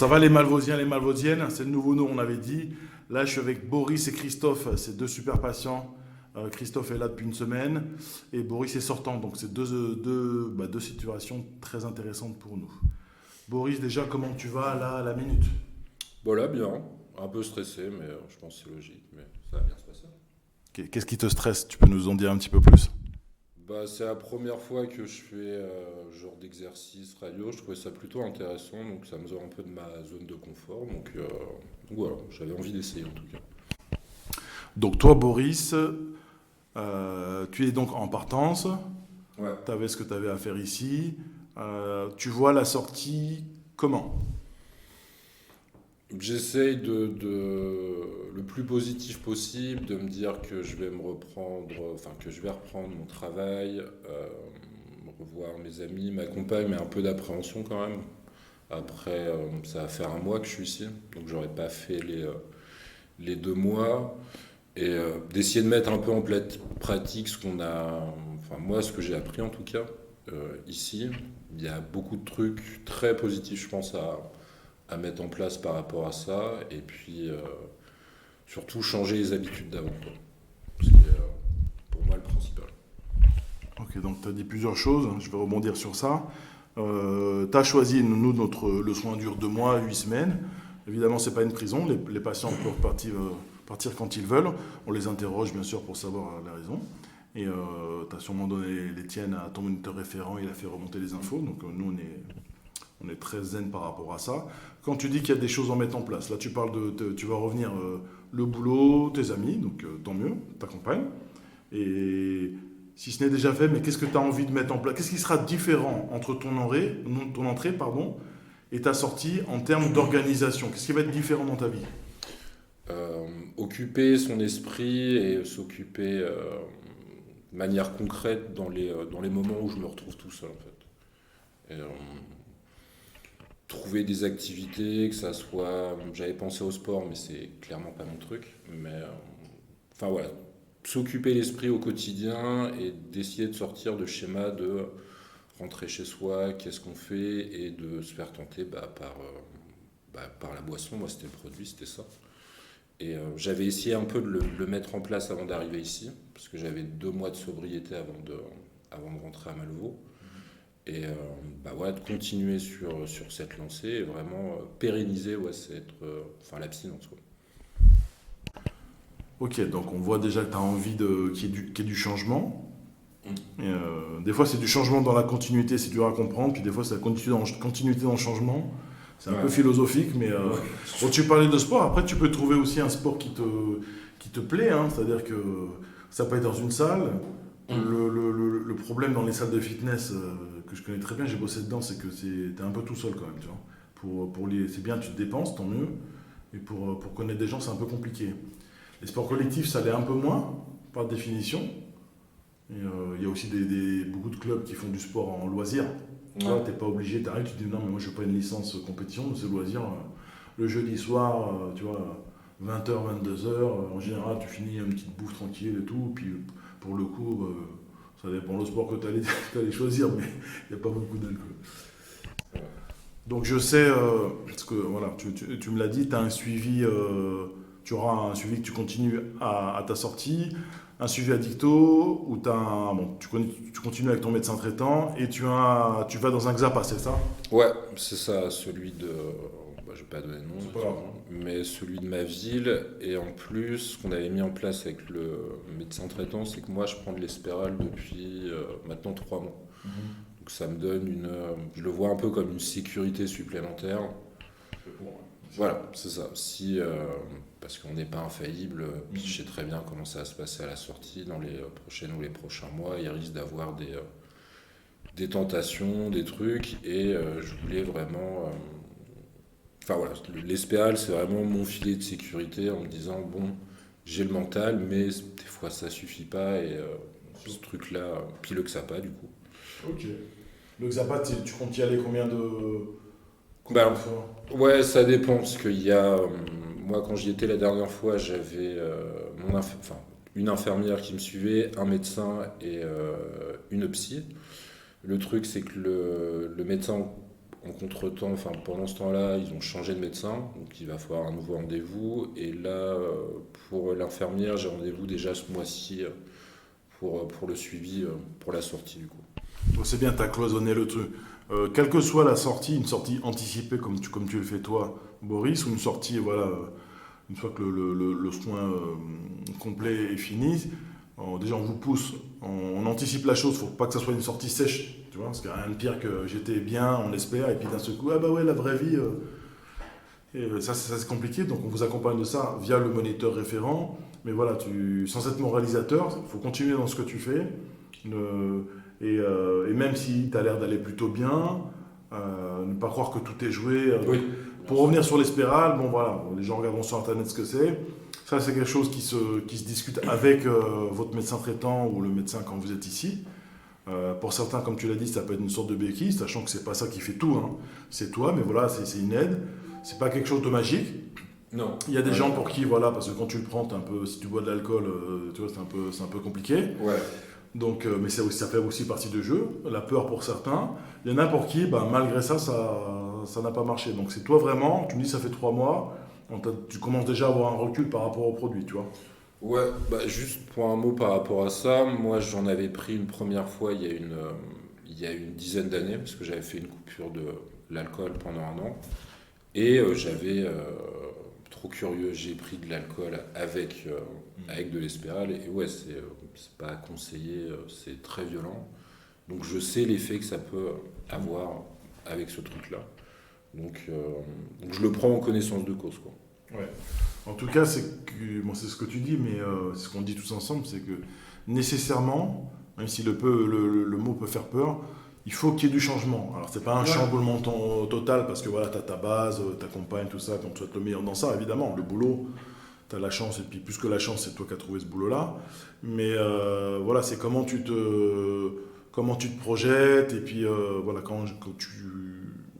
Ça va les Malvosiens, les Malvosiennes? C'est le nouveau nom, on avait dit. Là, je suis avec Boris et Christophe, c'est deux super patients. Christophe est là depuis une semaine et Boris est sortant. Donc, c'est deux situations très intéressantes pour nous. Boris, déjà, comment tu vas là à la minute? Bon là, bien. Un peu stressé, mais je pense que c'est logique. Mais ça va bien se passer. Qu'est-ce qui te stresse? Tu peux nous en dire un petit peu plus? Bah, c'est la première fois que je fais genre d'exercice radio. Je trouvais ça plutôt intéressant, donc ça me sort un peu de ma zone de confort. Donc voilà, j'avais envie d'essayer en tout cas. Donc, toi, Boris, tu es donc en partance. Ouais. Tu avais ce que tu avais à faire ici. Tu vois la sortie comment? J'essaye le plus positif possible, de me dire que je vais me reprendre, enfin que je vais reprendre mon travail, revoir mes amis, ma compagne, mais un peu d'appréhension quand même. Après, ça va faire un mois que je suis ici, donc j'aurais pas fait les 2 mois. Et d'essayer de mettre un peu en pratique ce qu'on a, enfin moi ce que j'ai appris en tout cas ici. Il y a beaucoup de trucs très positifs je pense à mettre en place par rapport à ça. Et puis surtout changer les habitudes d'avant, quoi. C'est pour moi le principal. Ok, donc tu as dit plusieurs choses, je vais rebondir sur ça. Tu as choisi, nous, le soin dure 2 mois, 8 semaines. Évidemment, ce n'est pas une prison, les patients peuvent partir quand ils veulent. On les interroge, bien sûr, pour savoir la raison. Et tu as sûrement donné les tiennes à ton moniteur référent, il a fait remonter les infos. Donc nous, on est très zen par rapport à ça. Quand tu dis qu'il y a des choses à mettre en place, là, tu parles tu vas revenir le boulot, tes amis, donc tant mieux, ta compagne. Et si ce n'est déjà fait, mais qu'est-ce que tu as envie de mettre en place? Qu'est-ce qui sera différent entre ton entrée pardon, et ta sortie en termes d'organisation? Qu'est-ce qui va être différent dans ta vie? Occuper son esprit et s'occuper de manière concrète dans les moments où je me retrouve tout seul en fait. Et, trouver des activités, que ça soit. J'avais pensé au sport, mais c'est clairement pas mon truc. Mais enfin voilà, s'occuper l'esprit au quotidien et d'essayer de sortir de schéma de rentrer chez soi, qu'est-ce qu'on fait, et de se faire tenter par la boisson. Moi, c'était le produit, c'était ça. Et j'avais essayé un peu de le mettre en place avant d'arriver ici, parce que j'avais 2 mois de sobriété avant de rentrer à Malvo. Et ouais, de continuer sur cette lancée et vraiment pérenniser ouais, enfin, l'abstinence, quoi. Ok, donc on voit déjà que tu as envie qu'il y ait du changement. Et, des fois, c'est du changement dans la continuité, c'est dur à comprendre. Puis des fois, c'est la continuité dans le changement. C'est un peu Ouais. philosophique, mais Ouais. bon, tu parlais de sport. Après, tu peux trouver aussi un sport qui te plaît, hein. C'est-à-dire que ça peut être dans une salle. Le problème dans les salles de fitness que je connais très bien, j'ai bossé dedans, c'est que t'es un peu tout seul quand même, tu vois. C'est bien, tu te dépenses, tant mieux. Et pour connaître des gens, c'est un peu compliqué. Les sports collectifs, ça l'est un peu moins, par définition. Et il y a aussi beaucoup de clubs qui font du sport en loisir. Tu vois, Ouais. t'es pas obligé, t'arrives, tu te dis non, mais moi je veux pas une licence compétition, c'est loisir. Le jeudi soir, tu vois, 20h, 22h, en général, tu finis une petite bouffe tranquille et tout. Puis pour le coup, ça dépend le sport que tu allais choisir, mais il n'y a pas beaucoup d'alcool. Donc je sais, parce que voilà, tu me l'as dit, tu as un suivi, tu auras un suivi que tu continues à ta sortie, un suivi addicto, où tu continues avec ton médecin traitant et tu vas dans un XAPA, c'est ça? Ouais, c'est ça, celui de. Bah, je vais pas donner de nom, C'est de pas toute grave. façon, mais celui de ma ville. Et en plus, ce qu'on avait mis en place avec le médecin traitant, c'est que moi, je prends de l'Espéral depuis maintenant 3 mois. Mhm. Donc ça me donne je le vois un peu comme une sécurité supplémentaire. Voilà, c'est ça. Si, parce qu'on n'est pas infaillible, puis je sais très bien comment ça va se passer à la sortie dans les prochaines ou les prochains mois. Il risque d'avoir des tentations, des trucs, et je voulais vraiment. Enfin voilà, l'espéral, c'est vraiment mon filet de sécurité en me disant bon, j'ai le mental, mais des fois ça suffit pas, et ce truc-là, puis le XAPA du coup. Ok. Le XAPA, tu comptes y aller combien Ben, de fois? ouais, ça dépend, parce qu'il y a. Moi, quand j'y étais la dernière fois, j'avais enfin, une infirmière qui me suivait, un médecin et une psy. Le truc, c'est que le médecin en contretemps, enfin pendant ce temps-là, ils ont changé de médecin, donc il va falloir un nouveau rendez-vous. Et là, pour l'infirmière, j'ai rendez-vous déjà ce mois-ci pour le suivi, pour la sortie du coup. Bon, c'est bien, tu as cloisonné le truc. Quelle que soit la sortie, une sortie anticipée comme tu le fais toi, Boris, ou une sortie, voilà, une fois que le soin complet est fini, déjà on vous pousse, on anticipe la chose, il ne faut pas que ça soit une sortie sèche, tu vois, parce qu'il n'y a rien de pire que j'étais bien, on espère, et puis d'un seul coup, ah bah ouais, la vraie vie, ça c'est compliqué, donc on vous accompagne de ça via le moniteur référent, mais voilà, sans être moralisateur, il faut continuer dans ce que tu fais, et même si tu as l'air d'aller plutôt bien, ne pas croire que tout est joué. Oui. Pour revenir sur l'espérale, bon voilà, les gens regarderont sur internet ce que c'est. Ça, c'est quelque chose qui se discute avec votre médecin traitant ou le médecin quand vous êtes ici. Pour certains, comme tu l'as dit, ça peut être une sorte de béquille, sachant que c'est pas ça qui fait tout. Hein. C'est toi, mais voilà, c'est une aide. C'est pas quelque chose de magique. Non. Il y a des gens pour qui, voilà, parce que quand tu le prends, si tu bois de l'alcool, tu vois, c'est un peu compliqué. Ouais. Donc, mais ça fait aussi partie du jeu. La peur pour certains. Il y en a pour qui, bah, malgré ça, ça n'a pas marché. Donc c'est toi vraiment, tu me dis ça fait 3 mois, tu commences déjà à avoir un recul par rapport au produit, tu vois. Ouais, bah juste pour un mot par rapport à ça, moi j'en avais pris une première fois il y a une dizaine d'années, parce que j'avais fait une coupure de l'alcool pendant un an, et j'avais, trop curieux, j'ai pris de l'alcool avec de l'espérale, et ouais, c'est pas conseillé, c'est très violent, donc je sais l'effet que ça peut avoir avec ce truc-là. Donc je le prends en connaissance de cause, quoi. Ouais. En tout cas, c'est ce que tu dis, mais c'est ce qu'on dit tous ensemble, c'est que nécessairement, même si le mot peut faire peur, il faut qu'il y ait du changement. Alors, c'est pas un chamboulement total, parce que voilà, tu as ta base, ta compagne, tout ça, qu'on te souhaite le meilleur dans ça, évidemment. Le boulot, tu as la chance, et puis plus que la chance, c'est toi qui as trouvé ce boulot-là. Mais voilà, c'est comment tu te projettes, et puis voilà,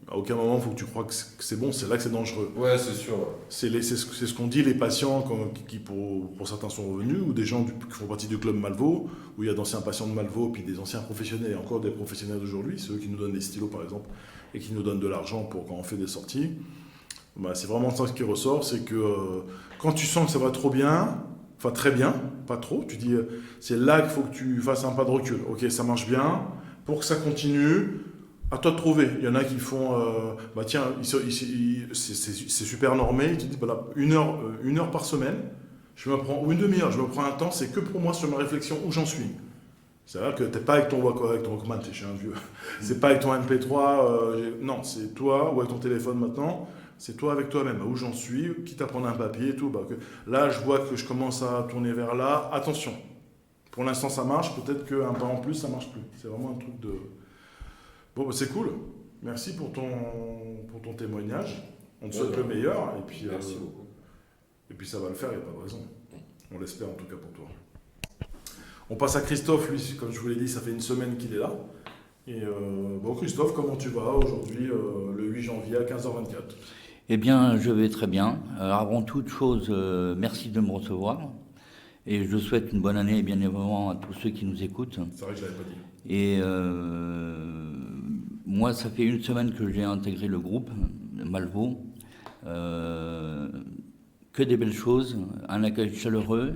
à aucun moment, il faut que tu crois que c'est bon, c'est là que c'est dangereux. Ouais, c'est sûr. C'est ce qu'on dit les patients qui pour certains sont revenus, ou des gens qui font partie du club Malvo, où il y a d'anciens patients de Malvo, puis des anciens professionnels, et encore des professionnels d'aujourd'hui, ceux qui nous donnent des stylos par exemple, et qui nous donnent de l'argent pour quand on fait des sorties. Bah, c'est vraiment ça qui ressort, c'est que quand tu sens que ça va trop bien, enfin très bien, pas trop, tu dis c'est là qu'il faut que tu fasses un pas de recul. Ok, ça marche bien, pour que ça continue, à toi de trouver. Il y en a qui font, bah tiens, c'est super normé, ils te disent, voilà, une heure par semaine, je me prends, ou une demi-heure, je me prends un temps, c'est que pour moi sur ma réflexion où j'en suis. C'est-à-dire que tu n'es pas avec ton Walkman, tu es chez un vieux. C'est pas avec ton MP3, non, c'est toi, ou avec ton téléphone maintenant, c'est toi avec toi-même, où j'en suis, quitte à prendre un papier et tout. Bah, là, je vois que je commence à tourner vers là, attention. Pour l'instant, ça marche, peut-être qu'un pas en plus, ça marche plus. C'est vraiment un truc de... Bon, bah, c'est cool. Merci pour ton témoignage. On te souhaite le meilleur. Et puis, merci beaucoup. Et puis ça va le faire, il n'y a pas de raison. On l'espère en tout cas pour toi. On passe à Christophe, lui, comme je vous l'ai dit, ça fait une semaine qu'il est là. Et bon, Christophe, comment tu vas aujourd'hui, le 8 janvier à 15h24 ? Eh bien, je vais très bien. Avant toute chose, merci de me recevoir. Et je souhaite une bonne année, bien évidemment, à tous ceux qui nous écoutent. C'est vrai que je ne l'avais pas dit. Et moi, ça fait une semaine que j'ai intégré le groupe Malvo. Que des belles choses, un accueil chaleureux,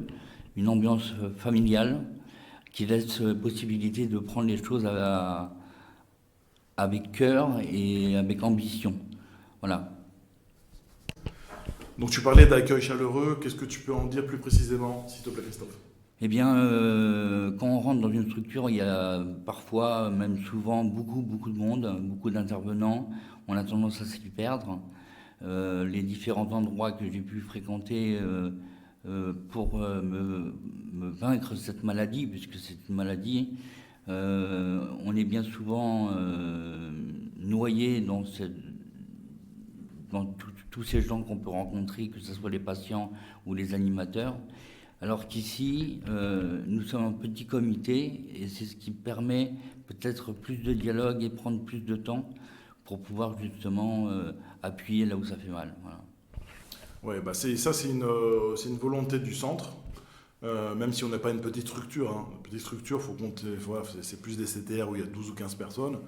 une ambiance familiale qui laisse possibilité de prendre les choses avec cœur et avec ambition. Voilà. Donc tu parlais d'accueil chaleureux, qu'est-ce que tu peux en dire plus précisément, s'il te plaît, Christophe ? Eh bien, quand on rentre dans une structure, il y a parfois, même souvent, beaucoup de monde, beaucoup d'intervenants. On a tendance à s'y perdre. Les différents endroits que j'ai pu fréquenter pour me vaincre cette maladie, puisque c'est une maladie, on est bien souvent noyé dans tous ces gens qu'on peut rencontrer, que ce soit les patients ou les animateurs. Alors qu'ici, nous sommes un petit comité et c'est ce qui permet peut-être plus de dialogue et prendre plus de temps pour pouvoir justement appuyer là où ça fait mal. Voilà. Ouais, bah c'est une volonté du centre, même si on n'est pas une petite structure. Hein. Une petite structure, faut compter, voilà, c'est plus des CTR où il y a 12 ou 15 personnes.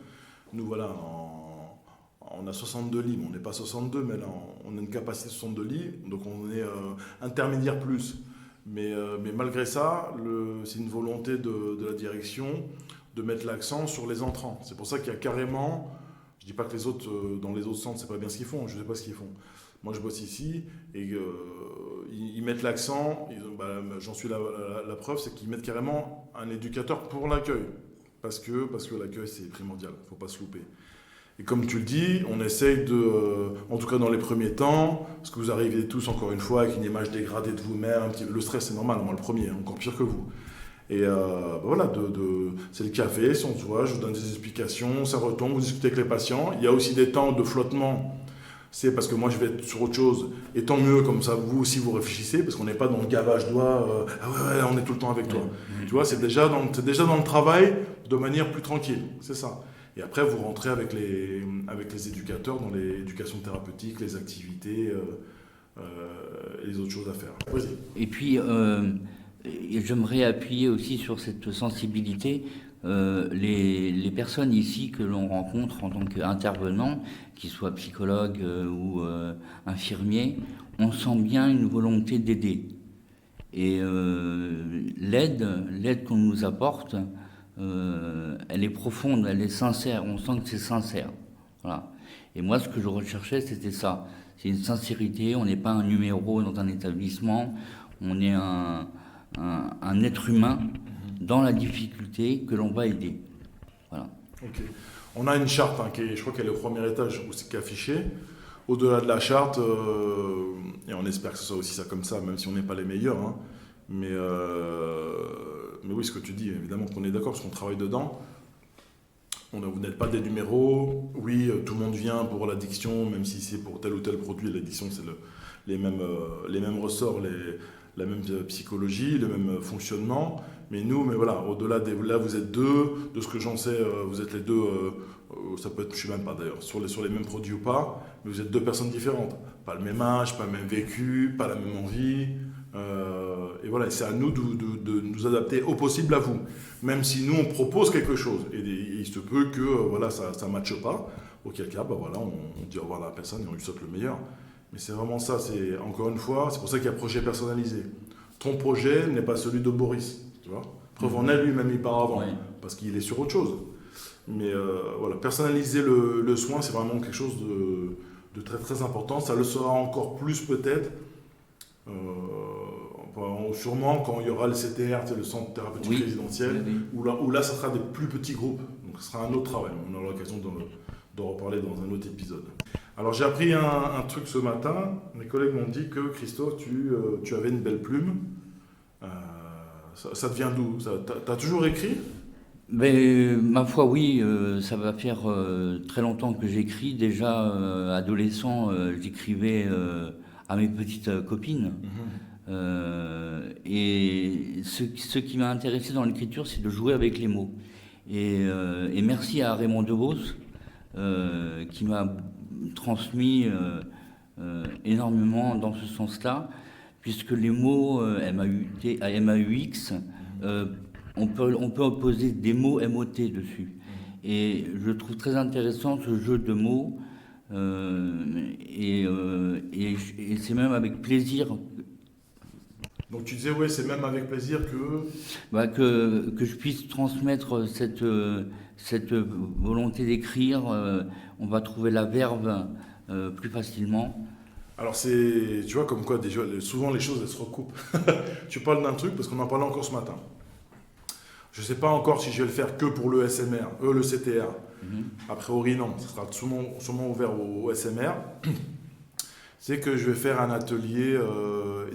Nous, voilà, on a 62 lits, mais on n'est pas 62, mais là, on a une capacité de 62 lits, donc on est intermédiaire plus. Mais malgré ça, c'est une volonté de la direction de mettre l'accent sur les entrants. C'est pour ça qu'il y a carrément, je ne dis pas que les autres, dans les autres centres, c'est pas bien ce qu'ils font, je ne sais pas ce qu'ils font. Moi, je bosse ici et ils mettent l'accent, j'en suis la preuve, c'est qu'ils mettent carrément un éducateur pour l'accueil. Parce que l'accueil, c'est primordial, il ne faut pas se louper. Et comme tu le dis, on essaye en tout cas dans les premiers temps, parce que vous arrivez tous, encore une fois, avec une image dégradée de vous-même, le stress, c'est normal, moi le premier, encore pire que vous. Et voilà, c'est le café, si on se voit, je vous donne des explications, ça retombe, vous discutez avec les patients. Il y a aussi des temps de flottement, c'est parce que moi je vais être sur autre chose, et tant mieux, comme ça vous aussi vous réfléchissez, parce qu'on n'est pas dans le gavage doigt, ah ouais, on est tout le temps avec toi. Tu vois, c'est déjà dans le travail de manière plus tranquille, c'est ça. Et après, vous rentrez avec les éducateurs dans l'éducation thérapeutique, les activités et les autres choses à faire. Vas-y. Et puis, j'aimerais appuyer aussi sur cette sensibilité. Les personnes ici que l'on rencontre en tant qu'intervenants, qu'ils soient psychologues ou infirmiers, on sent bien une volonté d'aider. Et l'aide qu'on nous apporte, elle est profonde, elle est sincère, on sent que c'est sincère. Voilà. Et moi, ce que je recherchais, c'était ça. C'est une sincérité, on n'est pas un numéro dans un établissement, on est un être humain dans la difficulté que l'on va aider. Voilà. Ok. On a une charte, je crois qu'elle est au premier étage, où c'est affiché. Au-delà de la charte, et on espère que ce soit aussi ça comme ça, même si on n'est pas les meilleurs, hein, mais oui, ce que tu dis, évidemment qu'on est d'accord, parce qu'on travaille dedans. Vous n'êtes pas des numéros. Oui, tout le monde vient pour l'addiction, même si c'est pour tel ou tel produit. L'addiction, c'est les mêmes ressorts, la même psychologie, le même fonctionnement. Mais voilà, au-delà là, vous êtes deux. De ce que j'en sais, vous êtes les deux. Ça peut être, je ne sais même pas d'ailleurs, sur les mêmes produits ou pas. Mais vous êtes deux personnes différentes. Pas le même âge, pas le même vécu, pas la même envie. Et voilà, c'est à nous de nous adapter au possible à vous. Même si nous, on propose quelque chose. Et il se peut que voilà, ça ne matche pas. Auquel cas, voilà, on dit au revoir à la personne et on lui souhaite le meilleur. Mais c'est vraiment ça. Encore une fois, c'est pour ça qu'il y a projet personnalisé. Ton projet n'est pas celui de Boris. Tu vois, preuve en est lui-même, il part avant. Ouais. Parce qu'il est sur autre chose. Mais voilà, personnaliser le soin, c'est vraiment quelque chose de très très important. Ça le sera encore plus peut-être. Sûrement quand il y aura le CTR, le centre thérapeutique résidentiel, où là ça sera des plus petits groupes, donc ce sera un autre travail. On aura l'occasion d'en reparler dans un autre épisode. Alors j'ai appris un truc ce matin, mes collègues m'ont dit que Christophe, tu avais une belle plume. Ça te vient d'où? T'as toujours écrit? Ma foi, oui, ça va faire très longtemps que j'écris. Déjà, adolescent, j'écrivais à mes petites copines. Et ce qui m'a intéressé dans l'écriture, c'est de jouer avec les mots. Et merci à Raymond Devos, qui m'a transmis énormément dans ce sens-là, puisque les mots MAUX, on peut opposer des mots MOT dessus. Et je trouve très intéressant ce jeu de mots, et c'est même avec plaisir. Donc tu disais, ouais, c'est même avec plaisir que je puisse transmettre cette volonté d'écrire. On va trouver la verve plus facilement. Alors tu vois, comme quoi, déjà, souvent les choses, elles se recoupent. Tu parles d'un truc, parce qu'on en parlait encore ce matin. Je ne sais pas encore si je vais le faire que pour le SMR, le CTR. A priori, non. Ce sera sûrement ouvert au SMR. C'est que je vais faire un atelier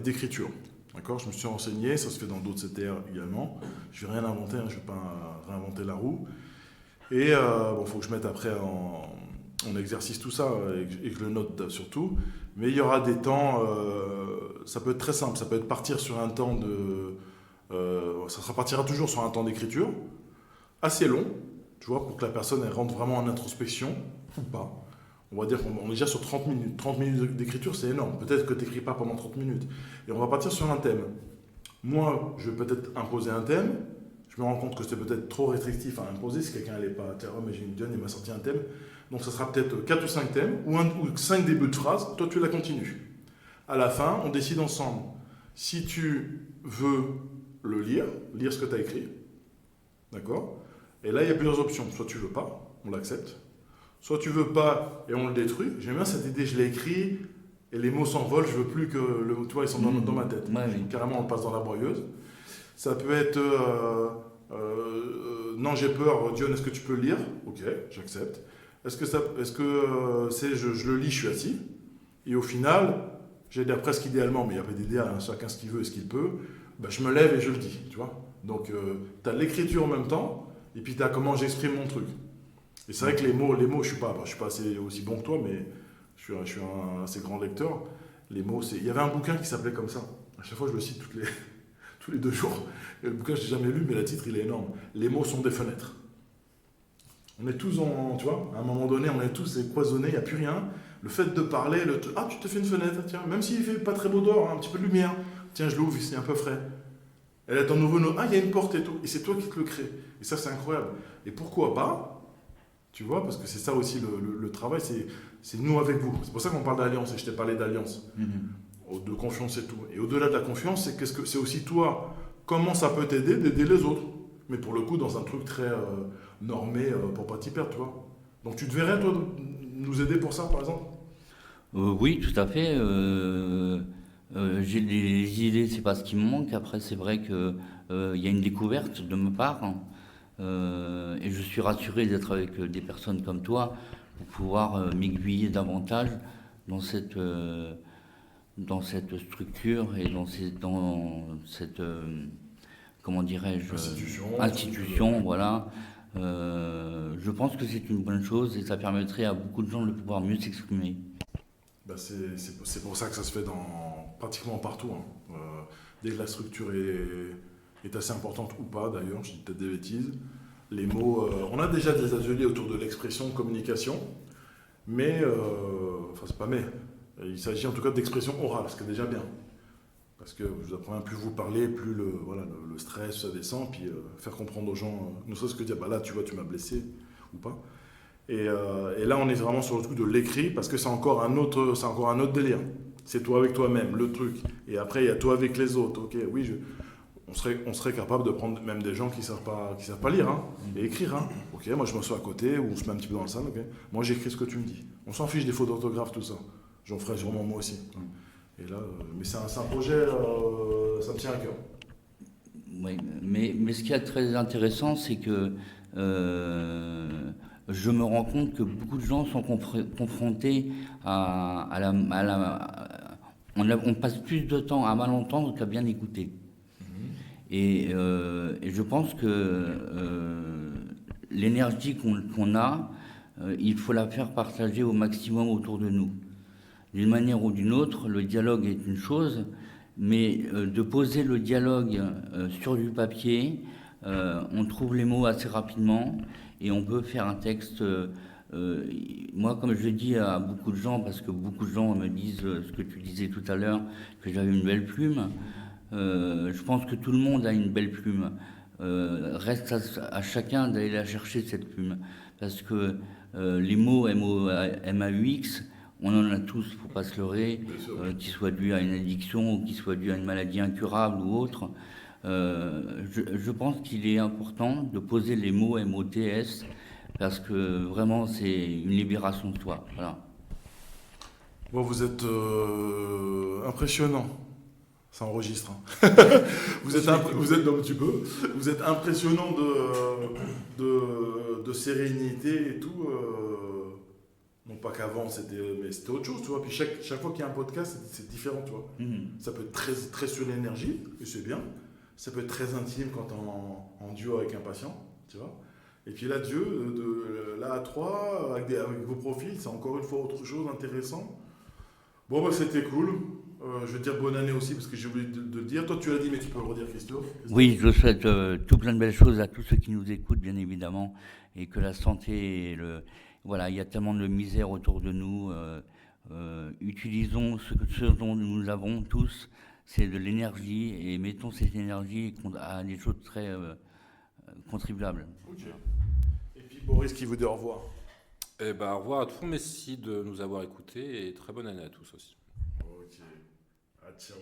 d'écriture. D'accord, je me suis renseigné, ça se fait dans d'autres CTR également. Je ne vais rien inventer, je ne vais pas réinventer la roue. Et il faut que je mette après en exercice tout ça et que je le note surtout. Mais il y aura des temps, ça peut être très simple, ça peut être partir sur un temps partira toujours sur un temps d'écriture, assez long, tu vois, pour que la personne elle rentre vraiment en introspection, ou pas. On va dire qu'on est déjà sur 30 minutes. 30 minutes d'écriture, c'est énorme. Peut-être que tu n'écris pas pendant 30 minutes. Et on va partir sur un thème. Moi, je vais peut-être imposer un thème. Je me rends compte que c'est peut-être trop restrictif à imposer si quelqu'un n'allait pas à terre. Mais j'ai une donne, il m'a sorti un thème. Donc ça sera peut-être 4 ou 5 thèmes, ou 5 débuts de phrases, toi tu la continues. À la fin, on décide ensemble si tu veux le lire ce que tu as écrit, d'accord? Et là, il y a plusieurs options. Soit tu veux pas, on l'accepte. Soit tu veux pas et on le détruit. J'aime bien cette idée, je l'ai écrit et les mots s'envolent, je veux plus que tu vois, ils sont dans ma tête. Ouais, oui. Carrément, on le passe dans la broyeuse. Ça peut être non, j'ai peur, Dion, est-ce que tu peux le lire? Ok, j'accepte. Est-ce que je le lis, je suis assis. Et au final, j'ai dire presque idéalement, mais il n'y a pas d'idéal, hein, chacun ce qu'il veut et ce qu'il peut, bah, je me lève et je le dis, tu vois. Donc, tu as l'écriture en même temps, et puis tu as comment j'exprime mon truc. Et c'est vrai que les mots, je suis pas assez aussi bon que toi, mais je suis un assez grand lecteur. Les mots, il y avait un bouquin qui s'appelait comme ça. À chaque fois, je le cite tous les 2 jours. Et le bouquin, je l'ai jamais lu, mais le titre, il est énorme. Les mots sont des fenêtres. On est tous tu vois, à un moment donné, on est tous cloisonnés, il n'y a plus rien. Le fait de parler, ah, tu te fais une fenêtre, tiens, même s'il fait pas très beau dehors, un petit peu de lumière, tiens, je l'ouvre, c'est un peu frais. Elle est en nouveau, ah, il y a une porte et tout, et c'est toi qui te le crée. Et ça, c'est incroyable. Et pourquoi pas, tu vois, parce que c'est ça aussi le travail, c'est nous avec vous. C'est pour ça qu'on parle d'alliance, et je t'ai parlé d'alliance, de confiance et tout. Et au-delà de la confiance, c'est aussi toi, comment ça peut t'aider d'aider les autres. Mais pour le coup, dans un truc très normé, pour pas t'y perdre, tu vois. Donc tu te verrais, toi, nous aider pour ça, par exemple? Oui, tout à fait. J'ai des idées, c'est pas ce qui me manque. Après, c'est vrai que il y a une découverte de ma part, hein. Et je suis rassuré d'être avec des personnes comme toi pour pouvoir m'aiguiller davantage dans cette structure et dans cette comment dirais-je, institution, voilà. Je pense que c'est une bonne chose et ça permettrait à beaucoup de gens de pouvoir mieux s'exprimer. Ben c'est pour ça que ça se fait pratiquement partout, hein. Dès que la structure est assez importante ou pas, d'ailleurs, je dis peut-être des bêtises. Les mots, on a déjà des ateliers autour de l'expression, communication, mais, enfin c'est pas mais, il s'agit en tout cas d'expression orale, ce qui est déjà bien. Parce que vous apprenez, plus vous parlez, plus le stress ça descend, puis faire comprendre aux gens, ne serait-ce que dire, bah là tu vois, tu m'as blessé, ou pas. Et là on est vraiment sur le truc de l'écrit, parce que c'est encore un autre délire. C'est toi avec toi-même, le truc. Et après il y a toi avec les autres. Ok, oui, on serait capable de prendre même des gens qui savent pas lire, hein, et écrire, hein. Ok, moi je m'assois à côté, ou on se met un petit peu dans le salle, ok. Moi j'écris ce que tu me dis. On s'en fiche des fautes d'orthographe, tout ça. J'en ferai sûrement moi aussi. Et là, mais c'est un projet, ça me tient à cœur. Oui, mais ce qui est très intéressant, c'est que je me rends compte que beaucoup de gens sont confrontés on passe plus de temps à mal entendre qu'à bien écouter. Et je pense que l'énergie qu'on a, il faut la faire partager au maximum autour de nous. D'une manière ou d'une autre, le dialogue est une chose, mais de poser le dialogue sur du papier, on trouve les mots assez rapidement et on peut faire un texte. Moi, comme je dis à beaucoup de gens, parce que beaucoup de gens me disent ce que tu disais tout à l'heure, que j'avais une belle plume, je pense que tout le monde a une belle plume. Reste à chacun d'aller la chercher, cette plume. Parce que les mots MAUX, on en a tous, il ne faut pas se leurrer, qu'ils soient dus à une addiction ou qu'ils soient dus à une maladie incurable ou autre. Je pense qu'il est important de poser les mots MOTS parce que vraiment c'est une libération de soi. Voilà. Bon, vous êtes impressionnant. Ça enregistre, hein. vous êtes impressionnant de sérénité et tout. Non pas qu'avant, mais c'était autre chose, tu vois. Puis chaque fois qu'il y a un podcast, c'est différent, tu vois. Ça peut être très, très sur l'énergie, et c'est bien. Ça peut être très intime quand on est en duo avec un patient, tu vois. Et puis là, là à 3, avec vos profils, c'est encore une fois autre chose, intéressant. Bon, bah, c'était cool. Je veux dire bonne année aussi, parce que j'ai oublié de le dire. Toi, tu l'as dit, mais tu peux le redire, Christophe. Oui, je souhaite tout plein de belles choses à tous ceux qui nous écoutent, bien évidemment, et que la santé, voilà, il y a tellement de misère autour de nous. Utilisons ce dont nous avons tous, c'est de l'énergie, et mettons cette énergie à des choses très contribuables. Ok. Et puis Boris qui vous dit au revoir. Et ben, au revoir à tous, merci de nous avoir écoutés et très bonne année à tous aussi. Ok. Ah, ciao.